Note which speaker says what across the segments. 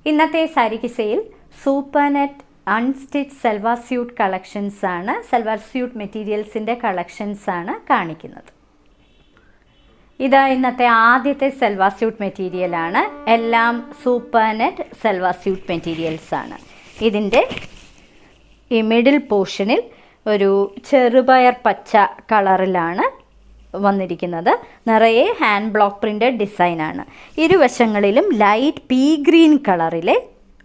Speaker 1: ഇന്നത്തെ സാരി കിസയിൽ super net unstitch salwar suit collections ആണ്, സൽവാർ സ്യൂട്ട് മെറ്റീരിയൽസിൻ്റെ കളക്ഷൻസ് ആണ് കാണിക്കുന്നത്. ഇത് ഇന്നത്തെ ആദ്യത്തെ സൽവാർ സ്യൂട്ട് മെറ്റീരിയലാണ്. എല്ലാം super net salwar suit materials ആണ്. ഇതിൻ്റെ ഈ മിഡിൽ പോർഷനിൽ ഒരു ചെറുപയർ പച്ച കളറിലാണ് വന്നിരിക്കുന്നത്. നിറയെ ഹാൻഡ് ബ്ലോക്ക് പ്രിൻ്റഡ് ഡിസൈനാണ്. ഇരുവശങ്ങളിലും ലൈറ്റ് പീ ഗ്രീൻ കളറിലെ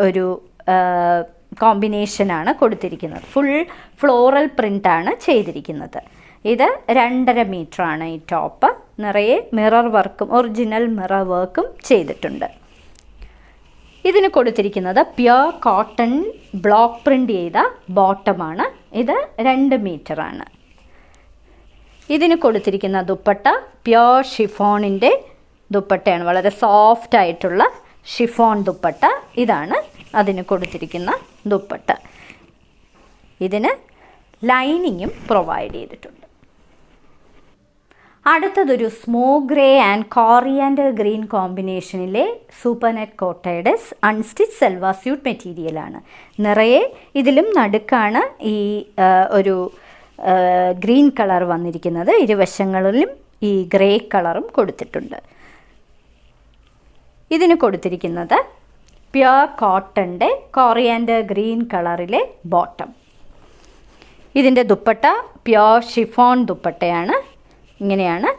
Speaker 1: ഒരു കോമ്പിനേഷനാണ് കൊടുത്തിരിക്കുന്നത്. ഫുൾ ഫ്ലോറൽ പ്രിൻ്റാണ് ചെയ്തിരിക്കുന്നത്. ഇത് 2.5 മീറ്ററാണ് ഈ ടോപ്പ്. നിറയെ മിറർ വർക്കും ഒറിജിനൽ മിറർ വർക്കും ചെയ്തിട്ടുണ്ട്. ഇതിന് കൊടുത്തിരിക്കുന്നത് പ്യുർ കോട്ടൺ ബ്ലോക്ക് പ്രിൻ്റ് ചെയ്ത ബോട്ടമാണ്. ഇത് 2 മീറ്ററാണ്. ഇതിന് കൊടുത്തിരിക്കുന്ന ദുപ്പട്ട പ്യുർ ഷിഫോണിൻ്റെ ദുപ്പട്ടയാണ്. വളരെ സോഫ്റ്റ് ആയിട്ടുള്ള ഷിഫോൺ ദുപ്പട്ട. ഇതാണ് അതിന് കൊടുത്തിരിക്കുന്ന ദുപ്പട്ട. ഇതിന് ലൈനിങ്ങും പ്രൊവൈഡ് ചെയ്തിട്ടുണ്ട്. അടുത്തതൊരു smoke grey and coriander green കോമ്പിനേഷനിലെ സൂപ്പർ നെറ്റ് കോട്ടയുടെ അൺസ്റ്റിച്ച് സൽവാർ സ്യൂട്ട് മെറ്റീരിയലാണ്. നിറയെ ഇതിലും നടുക്കാണ് ഈ ഒരു ഗ്രീൻ കളർ വന്നിരിക്കുന്നത്. ഇരുവശങ്ങളിലും ഈ ഗ്രേ കളറും കൊടുത്തിട്ടുണ്ട്. ഇതിന് കൊടുത്തിരിക്കുന്നത് പ്യുർ കോട്ടൻ്റെ കോറിയാൻഡർ ഗ്രീൻ കളറിലെ ബോട്ടം. ഇതിൻ്റെ ദുപ്പട്ട പ്യുർ ഷിഫോൺ ദുപ്പട്ടയാണ്. ഇങ്ങനെയാണ്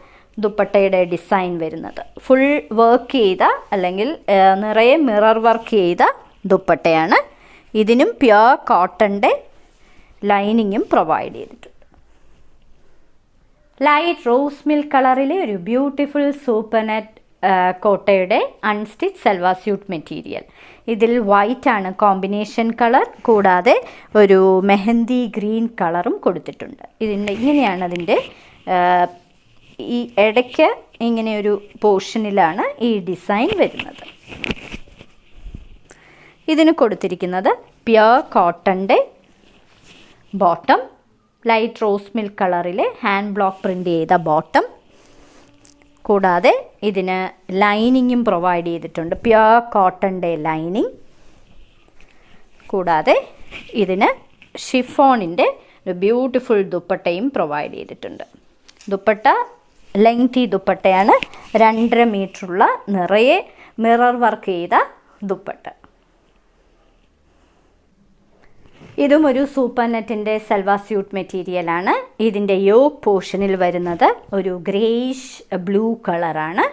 Speaker 1: ദുപ്പട്ടയുടെ ഡിസൈൻ വരുന്നത്. ഫുൾ വർക്ക് ചെയ്ത അല്ലെങ്കിൽ നിറയെ മിറർ വർക്ക് ചെയ്ത ദുപ്പട്ടയാണ്. ഇതിനും പ്യുർ കോട്ടൻ്റെ ലൈനിങ്ങും പ്രൊവൈഡ് ചെയ്തിട്ടുണ്ട്. ലൈറ്റ് റോസ് മിൽക്ക് കളറിലെ ഒരു ബ്യൂട്ടിഫുൾ സൂപ്പർ നെറ്റ് കോട്ടയുടെ അൺസ്റ്റിച്ച് സൽവാർ സ്യൂട്ട് മെറ്റീരിയൽ. ഇതിൽ വൈറ്റ് ആണ് കോമ്പിനേഷൻ കളർ, കൂടാതെ ഒരു മെഹന്തി ഗ്രീൻ കളറും കൊടുത്തിട്ടുണ്ട്. ഇങ്ങനെയാണ് അതിൻ്റെ ഈ ഇടയ്ക്ക് ഇങ്ങനെ ഒരു പോർഷനിലാണ് ഈ ഡിസൈൻ വരുന്നത്. ഇതിന് കൊടുത്തിരിക്കുന്നത് പ്യുർ കോട്ടൻ്റെ ബോട്ടം, ലൈറ്റ് റോസ് മിൽക്ക് കളറിലെ ഹാൻഡ് ബ്ലോക്ക് പ്രിൻ്റ് ചെയ്ത ബോട്ടം. കൂടാതെ ഇതിന് ലൈനിങ്ങും പ്രൊവൈഡ് ചെയ്തിട്ടുണ്ട്, പ്യുർ കോട്ടൻ്റെ ലൈനിങ്. കൂടാതെ ഇതിന് ഷിഫോണിൻ്റെ ഒരു ബ്യൂട്ടിഫുൾ ദുപ്പട്ടയും പ്രൊവൈഡ് ചെയ്തിട്ടുണ്ട്. ദുപ്പട്ട ലെങ്തി ദുപ്പട്ടയാണ്. 2.5 മീറ്ററുള്ള നിറയെ മിറർ വർക്ക് ചെയ്ത ദുപ്പട്ട. ഇതും ഒരു സൂപ്പർ നെറ്റിൻ്റെ സൽവാർ സ്യൂട്ട് മെറ്റീരിയലാണ്. ഇതിൻ്റെ യോക്ക് പോർഷനിൽ വരുന്നത് ഒരു ഗ്രേയിഷ് ബ്ലൂ കളറാണ്.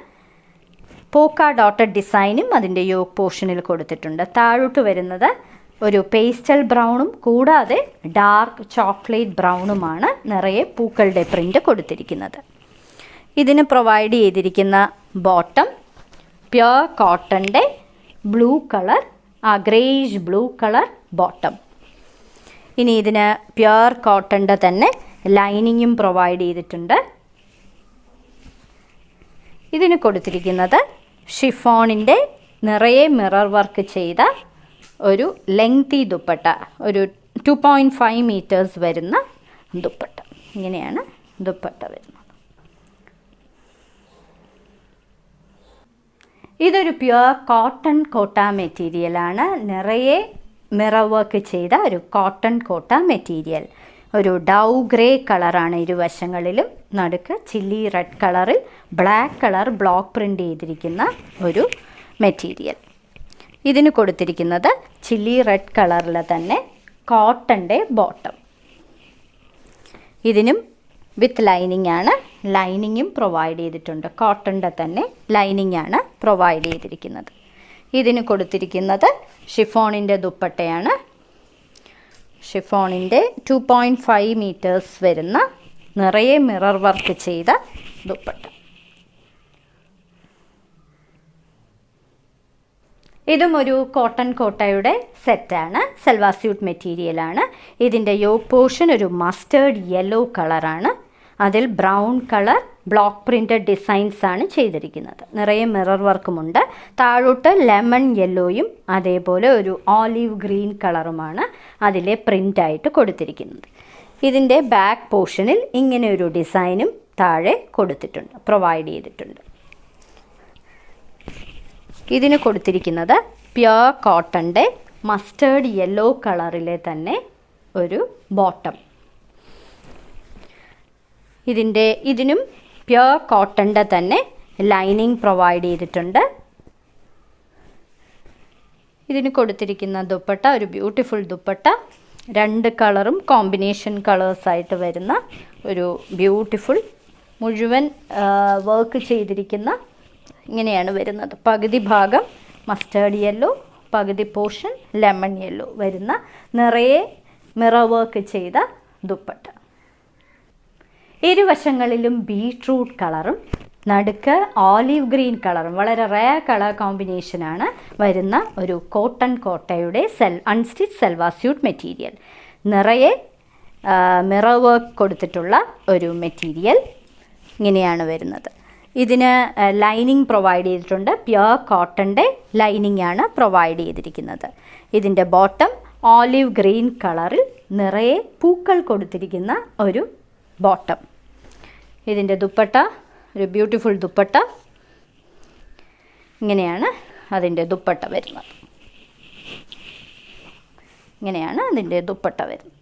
Speaker 1: പോക്ക ഡോട്ടഡ് ഡിസൈനും അതിൻ്റെ യോക്ക് പോർഷനിൽ കൊടുത്തിട്ടുണ്ട്. താഴോട്ട് വരുന്നത് ഒരു പേസ്റ്റൽ ബ്രൗണും കൂടാതെ ഡാർക്ക് ചോക്ലേറ്റ് ബ്രൗണുമാണ് നിറയെ പൂക്കളുടെ പ്രിൻ്റ് കൊടുത്തിരിക്കുന്നത്. ഇതിന് പ്രൊവൈഡ് ചെയ്തിരിക്കുന്ന ബോട്ടം പ്യുർ കോട്ടൻ്റെ blue colour, greyish blue colour bottom. ഇനി ഇതിന് പ്യുർ കോട്ടൻ്റെ തന്നെ ലൈനിങ്ങും പ്രൊവൈഡ് ചെയ്തിട്ടുണ്ട്. ഇതിന് കൊടുത്തിരിക്കുന്നത് ഷിഫോണിൻ്റെ നിറയെ മിറർ വർക്ക് ചെയ്ത ഒരു ലെങ്തി ദുപ്പട്ട, ഒരു 2.5 മീറ്റേഴ്സ് വരുന്ന ദുപ്പട്ട. ഇങ്ങനെയാണ് ദുപ്പട്ട വരുന്നത്. ഇതൊരു പ്യുർ കോട്ടൺ കോട്ട മെറ്റീരിയലാണ്. നിറയെ മിറർ വർക്ക് ചെയ്ത ഒരു കോട്ടൺ കോട്ട മെറ്റീരിയൽ. ഒരു ഡൗ ഗ്രേ കളറാണ് ഇരുവശങ്ങളിലും. നടുക്ക് ചില്ലി റെഡ് കളറിൽ ബ്ലാക്ക് കളർ ബ്ലോക്ക് പ്രിൻ്റ് ചെയ്തിരിക്കുന്ന ഒരു മെറ്റീരിയൽ. ഇതിന് കൊടുത്തിരിക്കുന്നത് ചില്ലി റെഡ് കളറിൽ തന്നെ കോട്ടൻ്റെ ബോട്ടം. ഇതിനും വിത്ത് ലൈനിങ് ആണ്. ലൈനിങ്ങും പ്രൊവൈഡ് ചെയ്തിട്ടുണ്ട്. കോട്ടൻ്റെ തന്നെ ലൈനിങ് ആണ് പ്രൊവൈഡ് ചെയ്തിരിക്കുന്നത്. ഇതിന് കൊടുത്തിരിക്കുന്നത് ഷിഫോണിൻ്റെ ദുപ്പട്ടയാണ്. ഷിഫോണിൻ്റെ 2.5 മീറ്റേഴ്സ് വരുന്ന നിറയെ മിറർ വർക്ക് ചെയ്ത ദുപ്പട്ട. ഇതും ഒരു കോട്ടൺ കോട്ടയുടെ സെറ്റാണ്. സൽവാർ സ്യൂട്ട് മെറ്റീരിയലാണ്. ഇതിൻ്റെ യോക്ക് പോർഷൻ ഒരു മസ്റ്റേർഡ് യെല്ലോ കളറാണ്. അതിൽ brown colour block printed designs ആണ് ചെയ്തിരിക്കുന്നത്. നിറയെ മിറർ വർക്കുമുണ്ട്. താഴോട്ട് ലെമൺ യെല്ലോയും അതേപോലെ ഒരു ഓലിവ് ഗ്രീൻ കളറുമാണ് അതിലെ പ്രിൻ്റായിട്ട് കൊടുത്തിരിക്കുന്നത്. ഇതിൻ്റെ ബാക്ക് പോർഷനിൽ ഇങ്ങനെ ഒരു ഡിസൈനും താഴെ കൊടുത്തിട്ടുണ്ട്, പ്രൊവൈഡ് ചെയ്തിട്ടുണ്ട്. ഇതിന് കൊടുത്തിരിക്കുന്നത് പ്യുർ കോട്ടൻ്റെ മസ്റ്റേർഡ് യെല്ലോ കളറിലെ തന്നെ ഒരു ബോട്ടം. ഇതിനും പ്യുർ കോട്ടൻ്റെ തന്നെ ലൈനിങ് പ്രൊവൈഡ് ചെയ്തിട്ടുണ്ട്. ഇതിന് കൊടുത്തിരിക്കുന്ന ദുപ്പട്ട ഒരു ബ്യൂട്ടിഫുൾ ദുപ്പട്ട, 2 കളറും കോമ്പിനേഷൻ കളേഴ്സായിട്ട് വരുന്ന ഒരു ബ്യൂട്ടിഫുൾ മുഴുവൻ വർക്ക് ചെയ്തിരിക്കുന്ന ഇങ്ങനെയാണ് വരുന്നത്. പകുതി ഭാഗം മസ്റ്റേർഡ് യെല്ലോ, പകുതി പോർഷൻ ലെമൺ യെല്ലോ വരുന്ന നിറയെ മിറർ വർക്ക് ചെയ്ത ദുപ്പട്ട. ഇരുവശങ്ങളിലും ബീട്രൂട്ട് കളറും നടുക്ക് ഓലിവ് ഗ്രീൻ കളറും വളരെ റെയർ കളർ കോമ്പിനേഷനാണ് വരുന്ന ഒരു കോട്ടൺ കോട്ടയുടെ അൺസ്റ്റിച്ച് സൽവാർ സ്യൂട്ട് മെറ്റീരിയൽ. നിറയെ മിറർ വർക്ക് കൊടുത്തിട്ടുള്ള ഒരു മെറ്റീരിയൽ ഇങ്ങനെയാണ് വരുന്നത്. ഇതിന് ലൈനിങ് പ്രൊവൈഡ് ചെയ്തിട്ടുണ്ട്. പ്യുർ കോട്ടൻ്റെ ലൈനിങ് ആണ് പ്രൊവൈഡ് ചെയ്തിരിക്കുന്നത്. ഇതിൻ്റെ ബോട്ടം ഓലിവ് ഗ്രീൻ കളറിൽ നിറയെ പൂക്കൾ കൊടുത്തിരിക്കുന്ന ഒരു ബോട്ടം. ഇതിൻ്റെ ദുപ്പട്ട ഒരു ബ്യൂട്ടിഫുൾ ദുപ്പട്ട, ഇങ്ങനെയാണ് അതിൻ്റെ ദുപ്പട്ട വരുന്നത്. ഇങ്ങനെയാണ് അതിൻ്റെ ദുപ്പട്ട വരുന്നത്.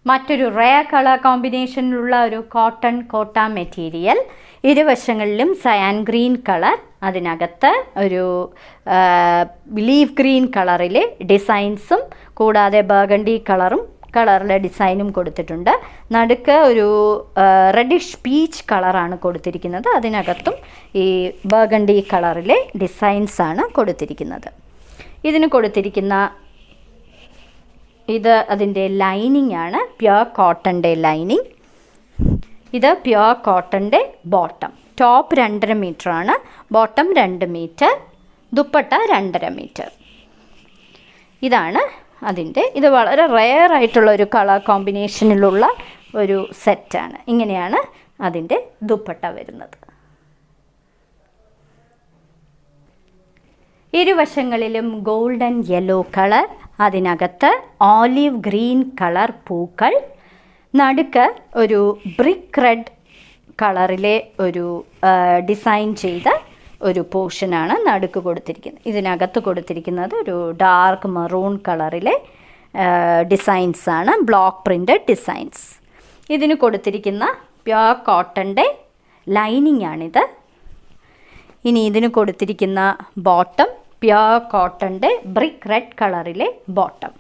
Speaker 1: മറ്റൊരു റെയർ കളർ കോമ്പിനേഷനിലുള്ള ഒരു കോട്ടൺ കോട്ട മെറ്റീരിയൽ. ഇരുവശങ്ങളിലും സയാൻ ഗ്രീൻ കളർ, അതിനകത്ത് ഒരു ലീഫ് ഗ്രീൻ കളറിലെ ഡിസൈൻസും കൂടാതെ ബർഗണ്ടി കളറിലെ ഡിസൈനും കൊടുത്തിട്ടുണ്ട്. നടുക്ക് ഒരു റെഡിഷ് പീച്ച് കളറാണ് കൊടുത്തിരിക്കുന്നത്. അതിനകത്തും ഈ ബർഗണ്ടി കളറിലെ ഡിസൈൻസാണ് കൊടുത്തിരിക്കുന്നത്. ഇതിന് കൊടുത്തിരിക്കുന്ന ഇത് അതിൻ്റെ ലൈനിങ് ആണ്, പ്യുർ കോട്ടൻ്റെ ലൈനിങ്. ഇത് പ്യുർ കോട്ടൻ്റെ ബോട്ടം. ടോപ്പ് 2.5 മീറ്ററാണ്, ബോട്ടം 2 മീറ്റർ, ദുപ്പട്ട 2.5 മീറ്റർ. ഇതാണ് അതിൻ്റെ. ഇത് വളരെ റെയർ ആയിട്ടുള്ള ഒരു കളർ കോമ്പിനേഷനിലുള്ള ഒരു സെറ്റാണ്. ഇങ്ങനെയാണ് അതിൻ്റെ ദുപ്പട്ട വരുന്നത്. ഇരുവശങ്ങളിലും ഗോൾഡൻ യെല്ലോ കളർ, അതിനകത്ത് ഓലിവ് ഗ്രീൻ കളർ പൂക്കൾ, നടുക്ക് ഒരു ബ്രിക്ക് റെഡ് കളറിലെ ഒരു ഡിസൈൻ ചെയ്ത ഒരു പോർഷനാണ് നടുക്ക് കൊടുത്തിരിക്കുന്നത്. ഇതിനകത്ത് കൊടുത്തിരിക്കുന്നത് ഒരു ഡാർക്ക് മെറൂൺ കളറിലെ ഡിസൈൻസാണ്, ബ്ലോക്ക് പ്രിൻ്റഡ് ഡിസൈൻസ്. ഇതിന് കൊടുത്തിരിക്കുന്ന പ്യുർ കോട്ടൻ്റെ ലൈനിങ് ആണിത്. ഇനി ഇതിന് കൊടുത്തിരിക്കുന്ന ബോട്ടം പ്യുർ കോട്ടൻ്റെ ബ്രിക്ക് റെഡ് കളറിലെ ബോട്ടം.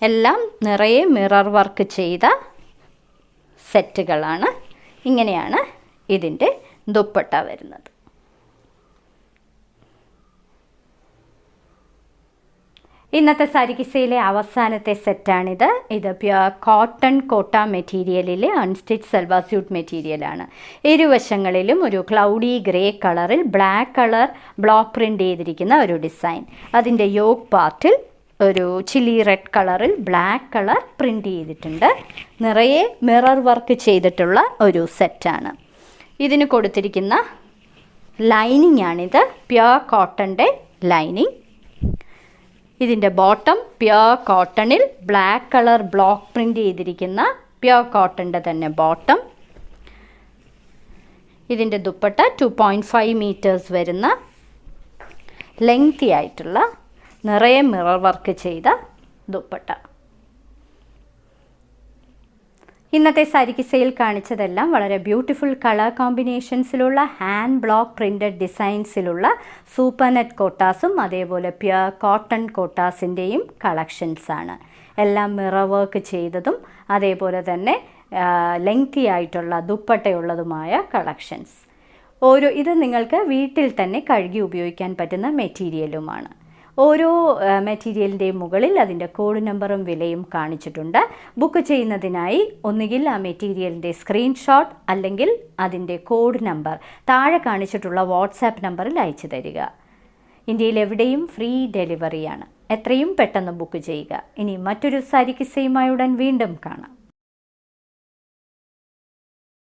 Speaker 1: എല്ലാം നിറയെ മിറർ വർക്ക് ചെയ്ത സെറ്റുകളാണ്. ഇങ്ങനെയാണ് ഇതിൻ്റെ ദുപ്പട്ട വരുന്നത്. ഇന്നത്തെ സാരി കിസ്സയിലെ അവസാനത്തെ സെറ്റാണിത്. ഇത് പ്യുർ കോട്ടൺ കോട്ട മെറ്റീരിയലിലെ അൺസ്റ്റിച്ച് സൽവാർ സ്യൂട്ട് മെറ്റീരിയലാണ്. ഇരുവശങ്ങളിലും ഒരു ക്ലൗഡി ഗ്രേ കളറിൽ ബ്ലാക്ക് കളർ ബ്ലോക്ക് പ്രിൻ്റ് ചെയ്തിരിക്കുന്ന ഒരു ഡിസൈൻ. അതിൻ്റെ യോക്ക് പാർട്ടിൽ ഒരു ചില്ലി റെഡ് കളറിൽ ബ്ലാക്ക് കളർ പ്രിൻ്റ് ചെയ്തിട്ടുണ്ട്. നിറയെ മിറർ വർക്ക് ചെയ്തിട്ടുള്ള ഒരു സെറ്റാണ്. ഇതിന് കൊടുത്തിരിക്കുന്ന ലൈനിങ് ആണിത്, പ്യുർ കോട്ടൻ്റെ ലൈനിങ്. ഇതിൻ്റെ ബോട്ടം പ്യുർ കോട്ടണിൽ ബ്ലാക്ക് കളർ ബ്ലോക്ക് പ്രിൻ്റ് ചെയ്തിരിക്കുന്ന പ്യുർ കോട്ടൻ്റെ തന്നെ ബോട്ടം. ഇതിൻ്റെ ദുപ്പട്ട 2.5 മീറ്റേഴ്സ് വരുന്ന ലെങ്തി ആയിട്ടുള്ള നിറയെ മിറർ വർക്ക് ചെയ്ത ദുപ്പട്ട. ഇന്നത്തെ സാരി കിസ്സയിൽ കാണിച്ചതെല്ലാം വളരെ ബ്യൂട്ടിഫുൾ കളർ കോമ്പിനേഷൻസിലുള്ള ഹാൻഡ് ബ്ലോക്ക് പ്രിൻ്റഡ് ഡിസൈൻസിലുള്ള സൂപ്പർ നെറ്റ് കോട്ടാസും അതേപോലെ പ്യുർ കോട്ടൺ കോട്ടാസിൻ്റെയും കളക്ഷൻസാണ്. എല്ലാം മിറർ വർക്ക് ചെയ്തതും അതേപോലെ തന്നെ ലെങ്തി ആയിട്ടുള്ള ദുപ്പട്ടയുള്ളതുമായ കളക്ഷൻസ്. ഇത് നിങ്ങൾക്ക് വീട്ടിൽ തന്നെ കഴുകി ഉപയോഗിക്കാൻ പറ്റുന്ന മെറ്റീരിയലുമാണ്. ഓരോ മെറ്റീരിയലിൻ്റെയും മുകളിൽ അതിൻ്റെ കോഡ് നമ്പറും വിലയും കാണിച്ചിട്ടുണ്ട്. ബുക്ക് ചെയ്യുന്നതിനായി ഒന്നുകിൽ ആ മെറ്റീരിയലിൻ്റെ സ്ക്രീൻഷോട്ട് അല്ലെങ്കിൽ അതിൻ്റെ കോഡ് നമ്പർ താഴെ കാണിച്ചിട്ടുള്ള വാട്സാപ്പ് നമ്പറിൽ അയച്ചു തരിക. ഇന്ത്യയിൽ എവിടെയും ഫ്രീ ഡെലിവറിയാണ്. എത്രയും പെട്ടെന്ന് ബുക്ക് ചെയ്യുക. ഇനി മറ്റൊരു സാരി കിസ്സയുമായി ഉടൻ വീണ്ടും കാണാം.